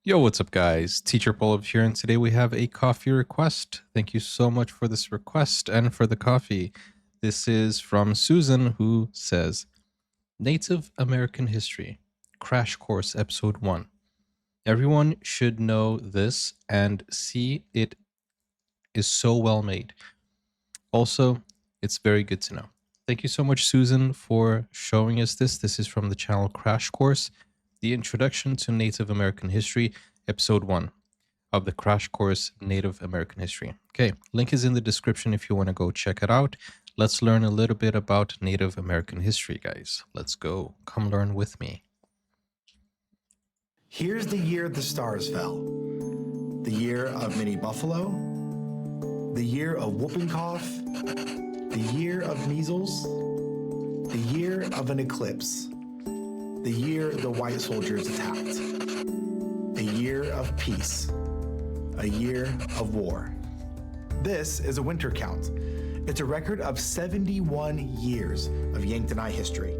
Yo, what's up, guys? Teacher Polov here, and today we have a coffee request. Thank you so much for this request and for the coffee. This is from Susan, who says Native American History, Crash Course, Episode 1. Everyone should know this and see it is so well made. Also, it's very good to know. Thank you so much, Susan, for showing us this. This is from the channel Crash Course, the Introduction to Native American History, Episode 1 of the Crash Course Native American History. Okay, link is in the description if you want to go check it out. Let's learn a little bit about Native American history, guys. Let's go. Come learn with me. Here's the year the stars fell. The year of Minnie Buffalo. The year of whooping cough. The year of measles. The year of an eclipse. The year the white soldiers attacked. A year of peace. A year of war. This is a winter count. It's a record of 71 years of Yanktonai history.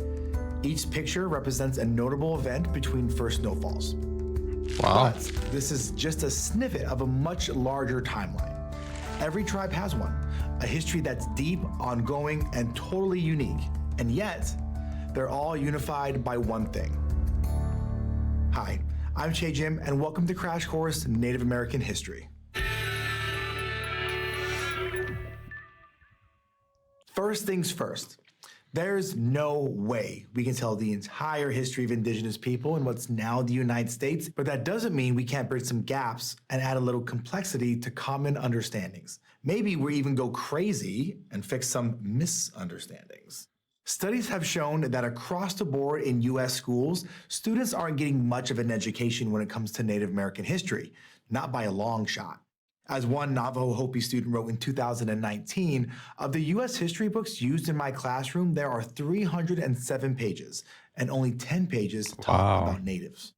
Each picture represents a notable event between first snowfalls. Wow. But this is just a snippet of a much larger timeline. Every tribe has one, a history that's deep, ongoing, and totally unique. And yet, they're all unified by one thing. Hi, I'm Che Jim, and welcome to Crash Course Native American History. First things first, there's no way we can tell the entire history of indigenous people in what's now the United States, but that doesn't mean we can't bridge some gaps and add a little complexity to common understandings. Maybe we even go crazy and fix some misunderstandings. Studies have shown that across the board in US schools, students aren't getting much of an education when it comes to Native American history, not by a long shot. As one Navajo Hopi student wrote in 2019, of the US history books used in my classroom, there are 307 pages, and only 10 pages talk about natives.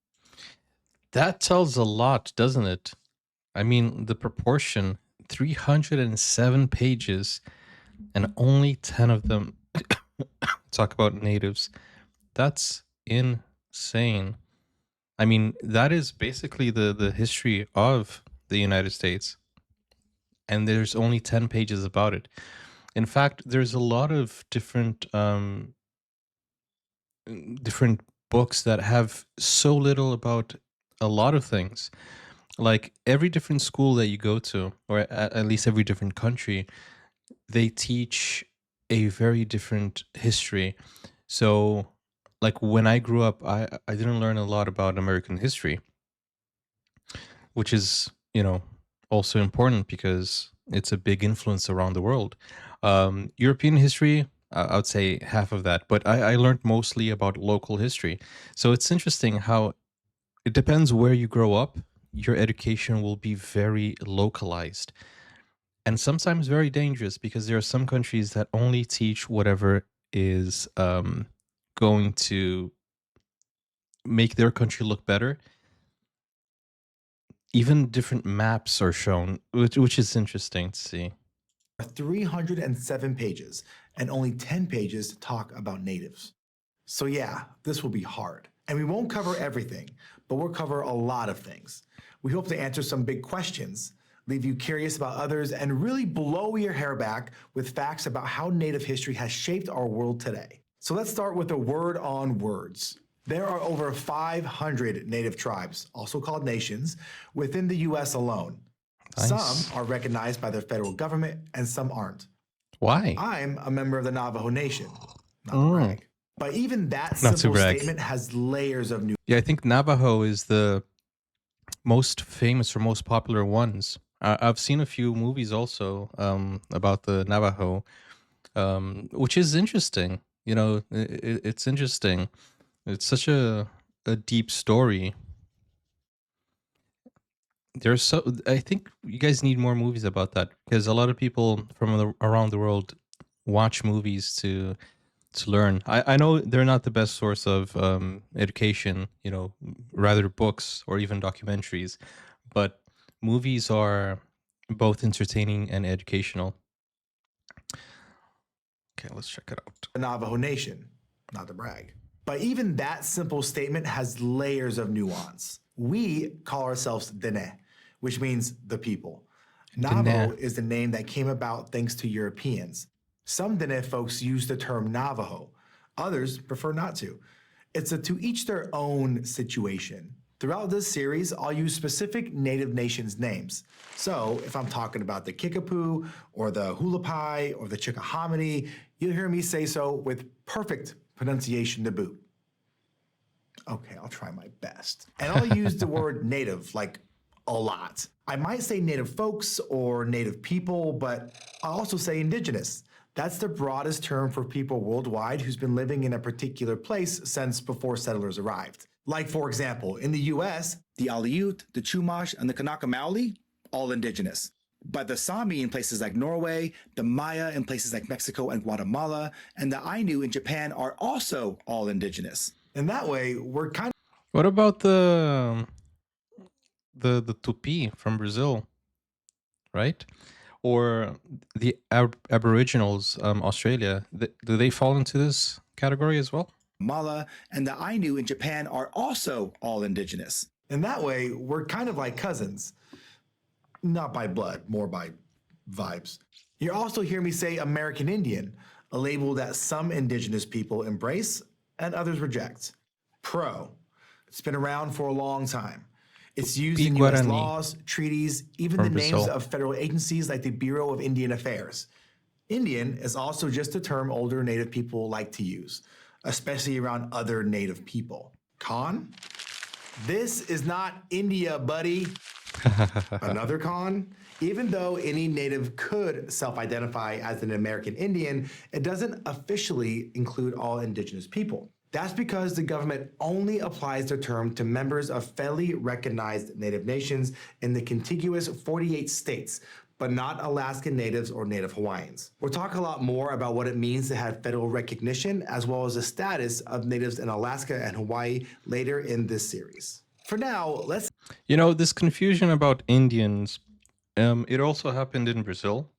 That tells a lot, doesn't it? I mean, the proportion 307 pages, and only 10 of them talk about natives. That's insane. I mean, that is basically the history of the United States. And there's only 10 pages about it. In fact, there's a lot of different different books that have so little about a lot of things. Like every different school that you go to, or at least every different country, they teach a very different history. So like when I grew up, I didn't learn a lot about American history, which is, also important because it's a big influence around the world. European history, I would say half of that, but I learned mostly about local history. So it's interesting how it depends where you grow up, your education will be very localized and sometimes very dangerous because there are some countries that only teach whatever is going to make their country look better. Even different maps are shown, which is interesting to see. 307 pages, and only 10 pages talk about natives. So yeah, this will be hard. And we won't cover everything, but we'll cover a lot of things. We hope to answer some big questions, leave you curious about others, and really blow your hair back with facts about how Native history has shaped our world today. So let's start with a word on words. There are over 500 Native tribes, also called nations, within the US alone. Nice. Some are recognized by their federal government and some aren't. Why? I'm a member of the Navajo Nation, not to brag. But even that Not to simple brag. statement has layers of new. Yeah, I think Navajo is the most famous or most popular ones. I've seen a few movies also about the Navajo, which is interesting. It's interesting. It's such a deep story. I think you guys need more movies about that because a lot of people from around the world watch movies to learn. I know they're not the best source of education, rather books or even documentaries, but movies are both entertaining and educational. Okay, let's check it out. The Navajo Nation, not to brag. But even that simple statement has layers of nuance. We call ourselves Dene, which means the people. Dene. Navajo is the name that came about thanks to Europeans. Some Dene folks use the term Navajo, others prefer not to. It's a to each their own situation. Throughout this series, I'll use specific Native nations' names. So if I'm talking about the Kickapoo, or the Hualapai, or the Chickahominy, you'll hear me say so with perfect pronunciation to boot. Okay, I'll try my best. And I'll use the word native like a lot. I might say native folks or native people, but I'll also say indigenous. That's the broadest term for people worldwide who's been living in a particular place since before settlers arrived. Like, for example, in the US, the Aleut, the Chumash, and the Kanaka Maoli, all indigenous. But the Sami in places like Norway, the Maya in places like Mexico and Guatemala, and the Ainu in Japan are also all indigenous. And that way, we're kind of What about the Tupi from Brazil, right? Or the Aboriginals, Australia? Do they fall into this category as well? Mala, and the Ainu in Japan are also all indigenous. And that way, we're kind of like cousins. Not by blood, more by vibes. You also hear me say American Indian, a label that some indigenous people embrace and others reject. Pro. It's been around for a long time. It's used in U.S. Guarani laws, treaties, even from the names Brazil. of federal agencies like the Bureau of Indian Affairs. Indian is also just a term older Native people like to use, especially around other Native people. Con? This is not India, buddy. Another con? Even though any Native could self-identify as an American Indian, it doesn't officially include all indigenous people. That's because the government only applies the term to members of federally recognized Native nations in the contiguous 48 states, but not Alaskan Natives or Native Hawaiians. We'll talk a lot more about what it means to have federal recognition, as well as the status of Natives in Alaska and Hawaii later in this series. For now, let's... You know, this confusion about Indians, it also happened in Brazil.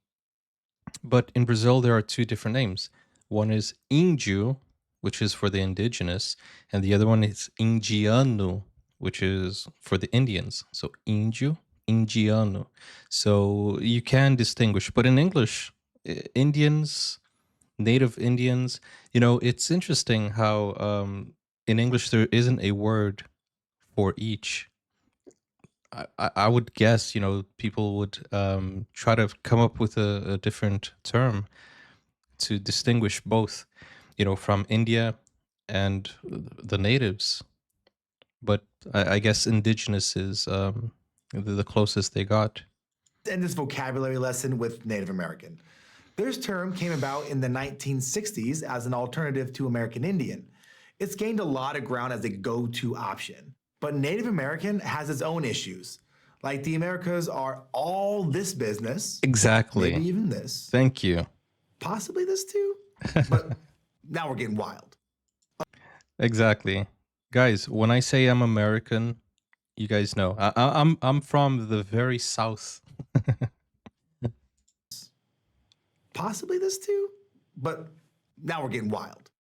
But in Brazil, there are two different names. One is Índio, which is for the indigenous, and the other one is Indiano, which is for the Indians. So Índio, Indiano. So you can distinguish. But in English, Indians, Native Indians, you know, it's interesting how in English there isn't a word for each. I would guess, you know, people would try to come up with a different term to distinguish both, you know, from India and the natives. But I guess indigenous is the closest they got. End this vocabulary lesson with Native American. This term came about in the 1960s as an alternative to American Indian. It's gained a lot of ground as a go-to option. But Native American has its own issues. Like the Americas are all this business. Exactly. Maybe even this. Thank you. Possibly this too. But now we're getting wild. Exactly. Guys, when I say I'm American, you guys know. I'm from the very south. Possibly this too. But now we're getting wild.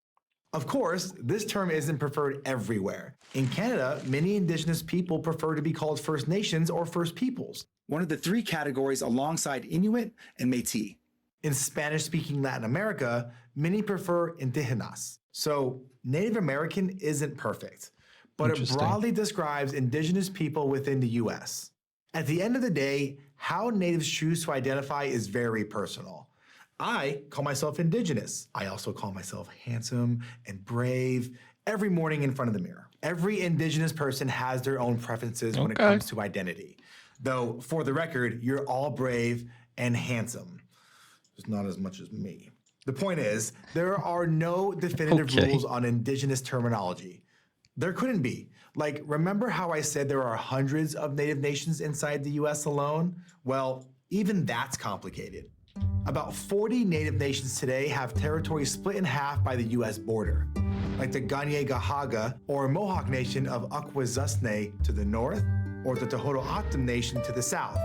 Of course, this term isn't preferred everywhere. In Canada, many Indigenous people prefer to be called First Nations or First Peoples, one of the three categories alongside Inuit and Métis. In Spanish-speaking Latin America, many prefer Indígenas. So Native American isn't perfect, but it broadly describes Indigenous people within the US. At the end of the day, how Natives choose to identify is very personal. I call myself Indigenous. I also call myself handsome and brave every morning in front of the mirror. Every Indigenous person has their own preferences when it comes to identity. Though, for the record, you're all brave and handsome. Just not as much as me. The point is, there are no definitive rules on Indigenous terminology. There couldn't be. Like, remember how I said there are hundreds of Native nations inside the US alone? Well, even that's complicated. About 40 Native nations today have territory split in half by the US border, like the Kanien'kehá:ka or Mohawk Nation of Akwesasne to the north, or the Tohono O'odham Nation to the south.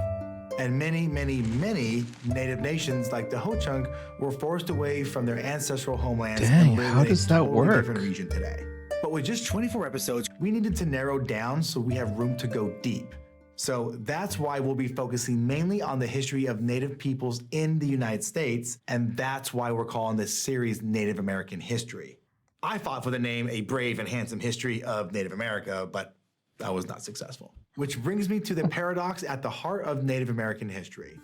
And many, many, many Native nations like the Ho-Chunk were forced away from their ancestral homelands and live in a totally different region today. But with just 24 episodes, we needed to narrow down so we have room to go deep. So that's why we'll be focusing mainly on the history of Native peoples in the United States, and that's why we're calling this series Native American History. I fought for the name A Brave and Handsome History of Native America, but I was not successful. Which brings me to the paradox at the heart of Native American history.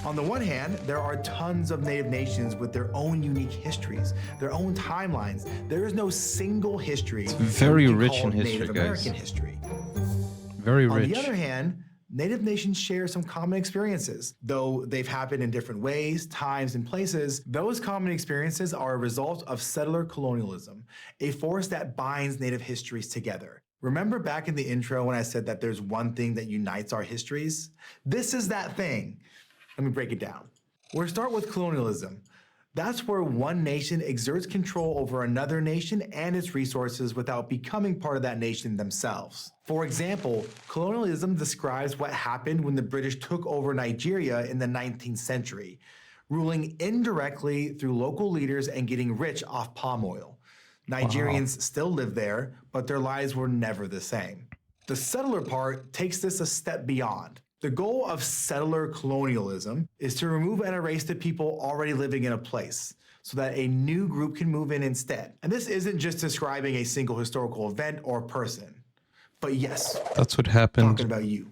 On the one hand, there are tons of Native nations with their own unique histories, their own timelines. There is no single history very rich in history, Native guys. American history. Very On rich. the other hand, Native nations share some common experiences. Though they've happened in different ways, times, and places, those common experiences are a result of settler colonialism, a force that binds Native histories together. Remember back in the intro when I said that there's one thing that unites our histories? This is that thing. Let me break it down. We'll start with colonialism. That's where one nation exerts control over another nation and its resources without becoming part of that nation themselves. For example, colonialism describes what happened when the British took over Nigeria in the 19th century, ruling indirectly through local leaders and getting rich off palm oil. Nigerians still live there, but their lives were never the same. The settler part takes this a step beyond. The goal of settler colonialism is to remove and erase the people already living in a place so that a new group can move in instead. And this isn't just describing a single historical event or person. But yes, That's what happened. talking about you.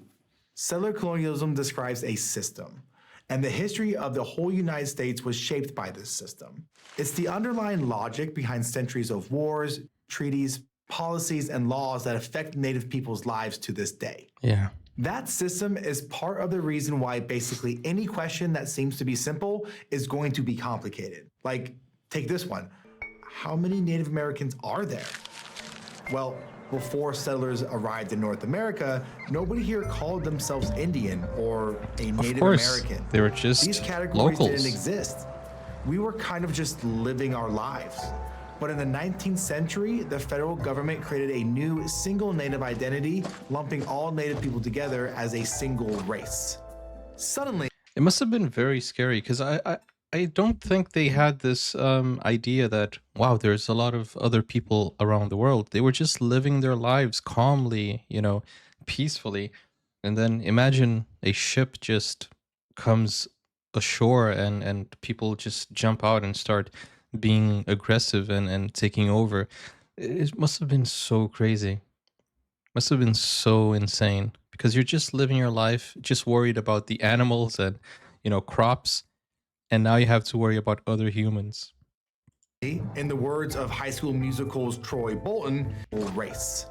Settler colonialism describes a system, and the history of the whole United States was shaped by this system. It's the underlying logic behind centuries of wars, treaties, policies, and laws that affect Native people's lives to this day. Yeah. That system is part of the reason why basically any question that seems to be simple is going to be complicated. Like, take this one. How many Native Americans are there? Well, before settlers arrived in North America, nobody here called themselves Indian or a Native Of course, American. they were just These categories locals. didn't exist. We were kind of just living our lives. But in the 19th century, the federal government created a new single Native identity, lumping all Native people together as a single race. Suddenly, It must have been very scary because I don't think they had this idea that, wow, there's a lot of other people around the world. They were just living their lives calmly, peacefully. And then imagine a ship just comes ashore and people just jump out and start being aggressive and taking over. It must have been so crazy. Must have been so insane because you're just living your life, just worried about the animals and, crops. And now you have to worry about other humans. in the words of High School Musical's Troy Bolton, race.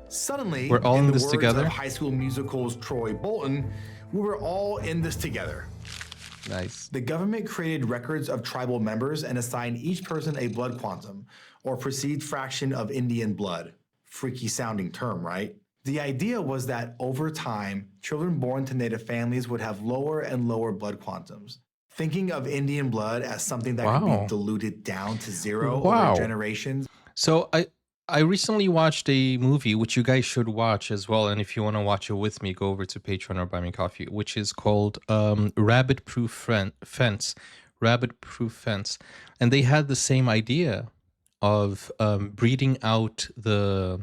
Suddenly, We're all in the this words together? of High School Musical's Troy Bolton, we were all in this together. Nice. The government created records of tribal members and assigned each person a blood quantum, or perceived fraction of Indian blood. Freaky sounding term, right? The idea was that over time, children born to Native families would have lower and lower blood quantums. Thinking of Indian blood as something that could Wow. be diluted down to zero Wow. over generations. So I recently watched a movie which you guys should watch as well, and if you want to watch it with me, go over to Patreon or buy me coffee, which is called Rabbit Proof Fence. Rabbit Proof Fence, and they had the same idea of breeding out the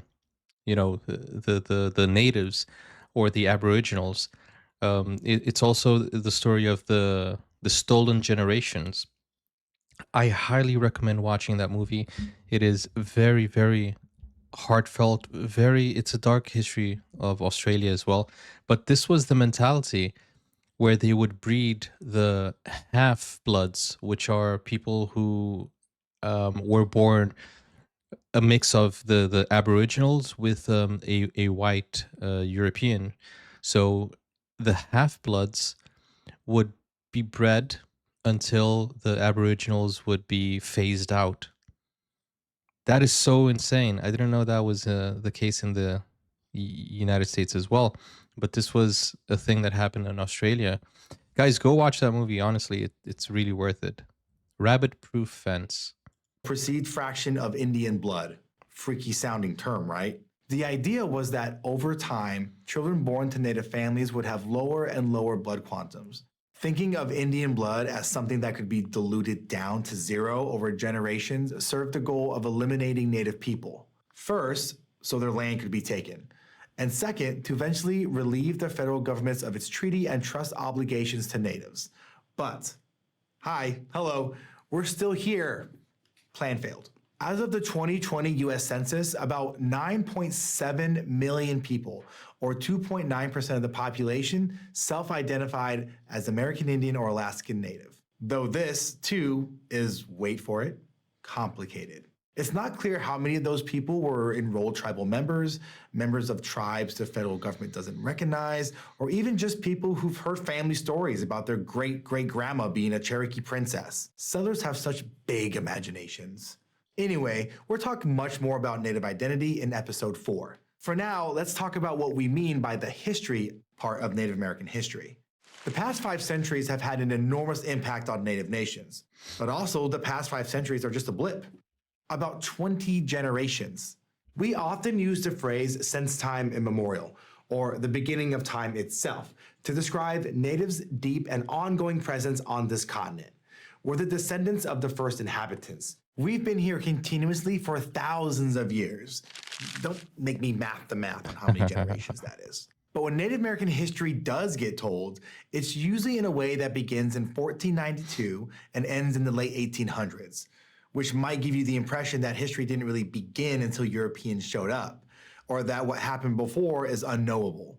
the natives or the Aboriginals. It's also the story of the stolen generations. I highly recommend watching that movie. It is very, very heartfelt. It's a dark history of Australia as well. But this was the mentality where they would breed the half bloods, which are people who were born a mix of the Aboriginals with a white European. So the half bloods would be bred until the Aboriginals would be phased out. That is so insane. I didn't know that was the case in the United States as well, but this was a thing that happened in Australia. Guys, go watch that movie. Honestly, it's really worth it. Rabbit Proof Fence. Perceived fraction of Indian blood. Freaky sounding term, right? The idea was that over time, children born to Native families would have lower and lower blood quantums. Thinking of Indian blood as something that could be diluted down to zero over generations served the goal of eliminating Native people. First, so their land could be taken. And second, to eventually relieve the federal governments of its treaty and trust obligations to natives. But, hi, hello, we're still here. Plan failed. As of the 2020 US Census, about 9.7 million people, or 2.9% of the population, self identified as American Indian or Alaskan Native. Though this, too, is, wait for it, complicated. It's not clear how many of those people were enrolled tribal members, members of tribes the federal government doesn't recognize, or even just people who've heard family stories about their great-great-grandma being a Cherokee princess. Settlers have such big imaginations. Anyway, we're talking much more about Native identity in episode 4. For now, let's talk about what we mean by the history part of Native American history. The past 5 centuries have had an enormous impact on Native nations, but also the past 5 centuries are just a blip. About 20 generations. We often use the phrase since time immemorial, or the beginning of time itself, to describe natives' deep and ongoing presence on this continent. We're the descendants of the first inhabitants. We've been here continuously for thousands of years. Don't make me math the math on how many generations that is. But when Native American history does get told, it's usually in a way that begins in 1492 and ends in the late 1800s. Which might give you the impression that history didn't really begin until Europeans showed up, or that what happened before is unknowable.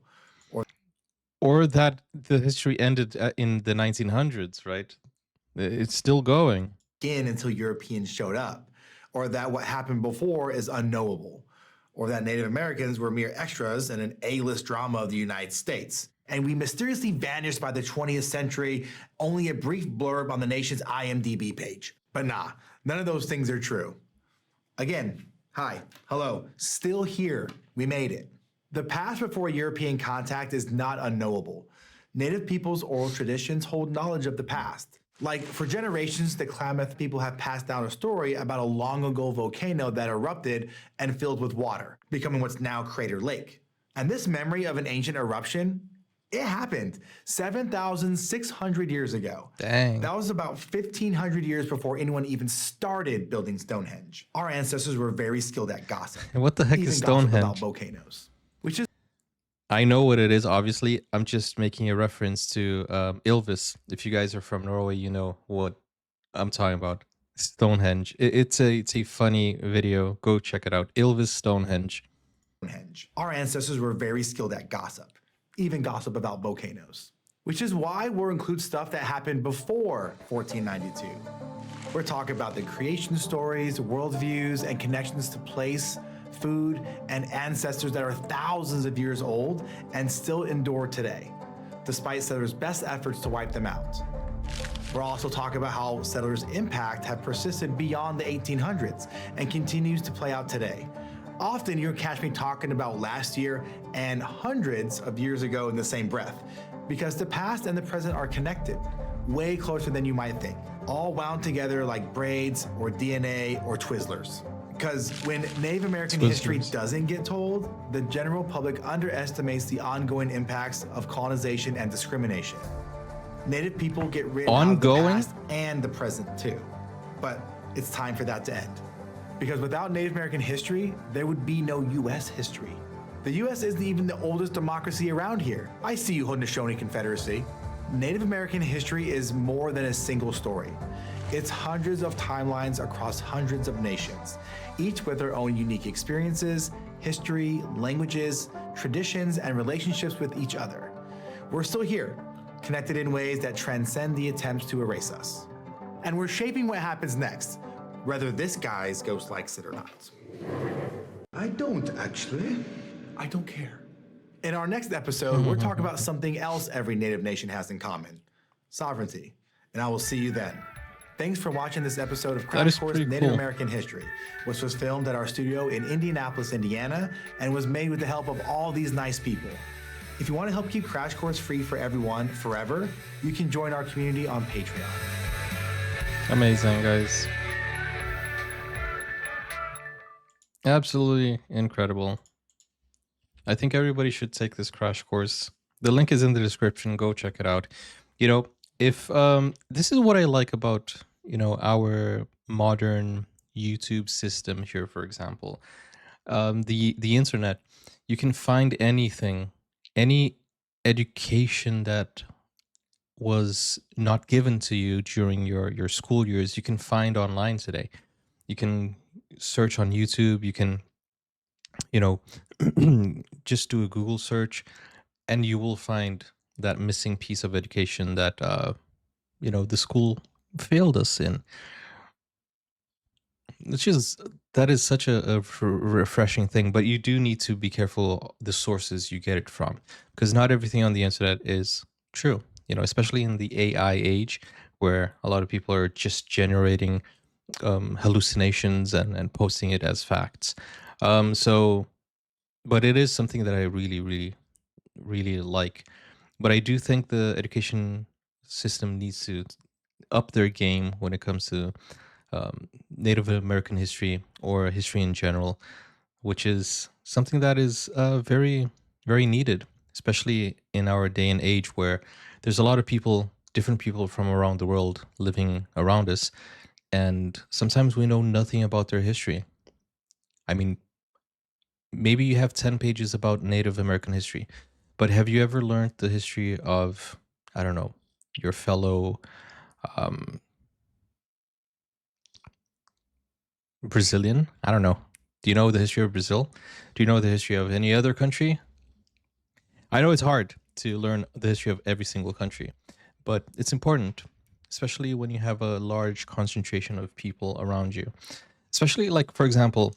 Or that the history ended in the 1900s, right? It's still going. Until Europeans showed up, or that what happened before is unknowable, or that Native Americans were mere extras in an A-list drama of the United States. And we mysteriously vanished by the 20th century, only a brief blurb on the nation's IMDb page. But nah, none of those things are true. Again, hi, hello, still here, we made it. The past before European contact is not unknowable. Native people's oral traditions hold knowledge of the past. Like, for generations, the Klamath people have passed down a story about a long ago volcano that erupted and filled with water, becoming what's now Crater Lake. And this memory of an ancient eruption, it happened 7,600 years ago. Dang. That was about 1,500 years before anyone even started building Stonehenge. Our ancestors were very skilled at gossip. And what the heck even is gossip about Stonehenge? volcanoes, which is I know what it is, obviously. I'm just making a reference to Ylvis. If you guys are from Norway, you know what I'm talking about. Stonehenge. It's a funny video. Go check it out. Ylvis Stonehenge. Our ancestors were very skilled at gossip, even gossip about volcanoes. Which is why we'll include stuff that happened before 1492. We're talking about the creation stories, worldviews, and connections to place, food, and ancestors that are thousands of years old and still endure today, despite settlers' best efforts to wipe them out. We're also talking about how settlers' impact have persisted beyond the 1800s and continues to play out today. Often you'll catch me talking about last year and hundreds of years ago in the same breath, because the past and the present are connected, way closer than you might think, all wound together like braids or DNA or Twizzlers. Because when Native American history doesn't get told, the general public underestimates the ongoing impacts of colonization and discrimination. Native people get rid of the past and the present too. But it's time for that to end. Because without Native American history, there would be no US history. The US isn't even the oldest democracy around here. I see you, Haudenosaunee Confederacy. Native American history is more than a single story. It's hundreds of timelines across hundreds of nations, each with their own unique experiences, history, languages, traditions, and relationships with each other. We're still here, connected in ways that transcend the attempts to erase us. And we're shaping what happens next, whether this guy's ghost likes it or not. I don't actually. I don't care. In our next episode, we're talking about something else every Native nation has in common: sovereignty. And I will see you then. Thanks for watching this episode of Crash Course Native American History, which was filmed at our studio in Indianapolis, Indiana, and was made with the help of all these nice people. If you want to help keep Crash Course free for everyone forever, you can join our community on Patreon. Amazing, guys. Absolutely incredible. I think everybody should take this crash course. The link is in the description. Go check it out. You know, if this is what I like about, you know, our modern YouTube system here, for example. the internet, you can find anything, any education that was not given to you during your school years, you can find online today. You can search on YouTube. You can, you know, just do a Google search, and you will find that missing piece of education that the school failed us in. Which is that is such a refreshing thing, but you do need to be careful the sources you get it from, because not everything on the internet is true. Especially in the AI age, where a lot of people are just generating hallucinations and posting it as facts. So, but it is something that I really, really, really like. But I do think the education system needs to up their game when it comes to Native American history or history in general, which is something that is very, very needed, especially in our day and age where there's a lot of people, different people from around the world living around us, and sometimes we know nothing about their history. I mean, maybe you have 10 pages about Native American history, but have you ever learned the history of, I don't know, your fellow um, Brazilian? I don't know. Do you know the history of Brazil? Do you know the history of any other country? I know it's hard to learn the history of every single country, but it's important, especially when you have a large concentration of people around you. Especially, like, for example,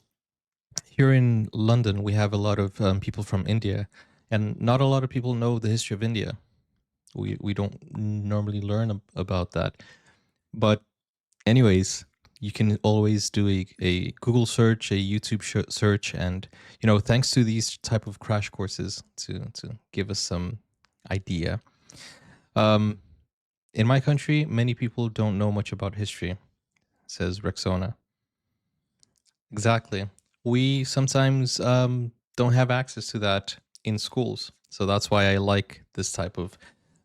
here in London, we have a lot of people from India, and not a lot of people know the history of India. We don't normally learn about that. But anyways, you can always do a Google search, a YouTube search, and thanks to these type of crash courses to give us some idea. Um, in my country, many people don't know much about history, says Rexona. Exactly. We sometimes don't have access to that in schools, so that's why I like this type of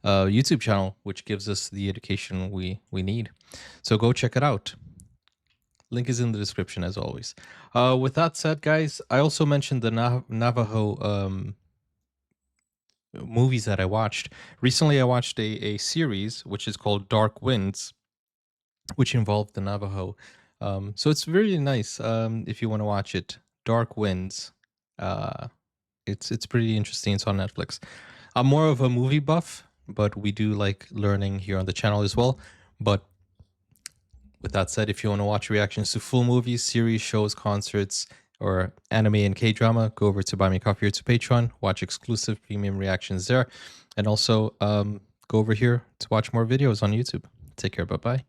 YouTube channel, which gives us the education we need. So go check it out. Link is in the description as always. With that said, guys, I also mentioned the Navajo movies that I watched. Recently, I watched a series which is called Dark Winds, which involved the Navajo. So it's really nice if you want to watch it. Dark Winds. Uh, it's pretty interesting. It's on Netflix. I'm more of a movie buff, but we do like learning here on the channel as well. But with that said, if you want to watch reactions to full movies, series, shows, concerts, or anime and K-drama, go over to Buy Me a Coffee or to Patreon, watch exclusive premium reactions there, and also go over here to watch more videos on YouTube. Take care, bye-bye.